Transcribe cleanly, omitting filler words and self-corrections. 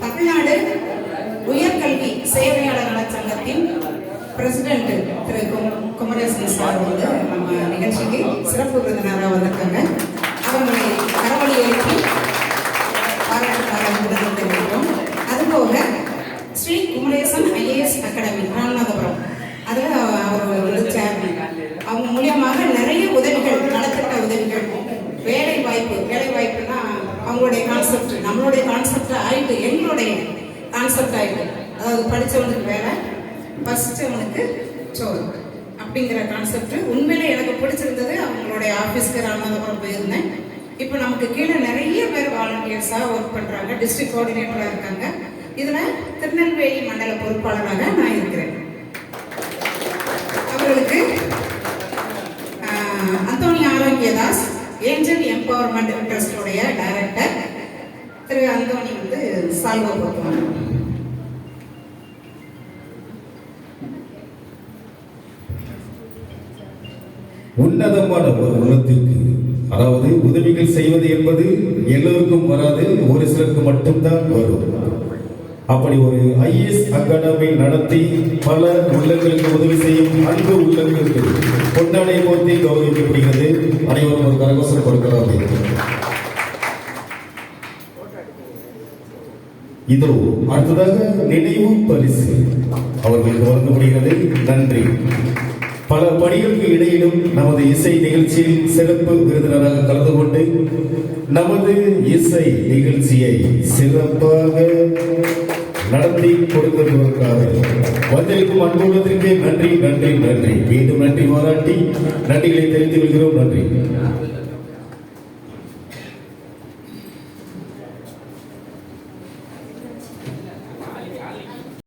தமிழ்நாடு உயர்கல்வி சேவையாளர் நல சங்கத்தின் பிரசிடென்ட் திரு குமரேசன் சார் வந்து நம்ம நிகழ்ச்சிக்கு சிறப்பு விருந்தினராக வந்திருக்காங்க. அவர்களை கரவழி எழுப்பி பாராட்டுக்காக தெரிவிக்கிறோம். அதுபோக ஸ்ரீ குமரேசன் IAS அகாடமி ராமநாதபுரம், அதில் அவர் வந்து சேர்மன். அவங்க மூலியமாக நிறைய உதவிகள், நலத்திட்ட உதவிகள், வேலை வாய்ப்புனா அவங்களுடைய கான்செப்ட் நம்மளுடைய கான்செப்ட் ஆயிட்டு, எங்களுடைய கான்செப்ட் ஆயிட்டு, அதாவது படித்தவனுக்கு வேலை, பசிச்சவனுக்கு சோறு அப்படிங்கிற கான்செப்ட் உண்மையிலே எனக்கு பிடிச்சிருந்தது. அவங்களுடைய ஆஃபீஸ்க்கு ராமநாதபுரம் போயிருந்தேன். இப்போ நமக்கு கீழே நிறைய பேர் வாலண்டியர்ஸாக ஒர்க் பண்ணுறாங்க, டிஸ்ட்ரிக்ட் கோஆர்டினேட்டராக இருக்காங்க. இதில் திருநெல்வேலி மண்டல பொறுப்பாளராக நான் இருக்கிறேன். அவர்களுக்கு அந்தோனி ஆரோக்கியதாஸ் ஏஞ்சல் எம்பவர்மெண்ட் ட்ரஸ்டோடைய டைரக்டர் திரு அந்தோனி வந்து சால்வா போட்டுவாங்க. உன்னதமான ஒரு உள்ளத்திற்கு, அதாவது உதவிகள் செய்வது என்பது எல்லோருக்கும் வராது, ஒரு சிலருக்கு மட்டும்தான் வரும். அப்படி ஒரு IAS அகாடமி நடத்தி பல உள்ளங்களுக்கு உதவி செய்யும் அன்பு உள்ளங்களுக்கு பொன்னாடை போர்த்தி கௌரவிக்கப்படுகிறது. அனைவரும் ஒரு கரகோஷம் கொடுக்கிறார். இதோ அடுத்ததாக நினைவு பரிசு அவர்களுக்கு வழங்கப்படுகிறது. நன்றி. பல பணிகளுக்கு இடையிலும் நமது இசை நிகழ்ச்சியில் சிறப்பு விருந்தினராக கலந்து கொண்டு நமது இசை நிகழ்ச்சியை சிறப்பாக நடத்தி கொடுப்பதற்காக வந்திருக்கும் அன்புள்ளத்திற்கு நன்றி நன்றி நன்றி. மீண்டும் நன்றி பாராட்டி நன்றிகளை தெரிவித்து கொள்கிறோம். நன்றி.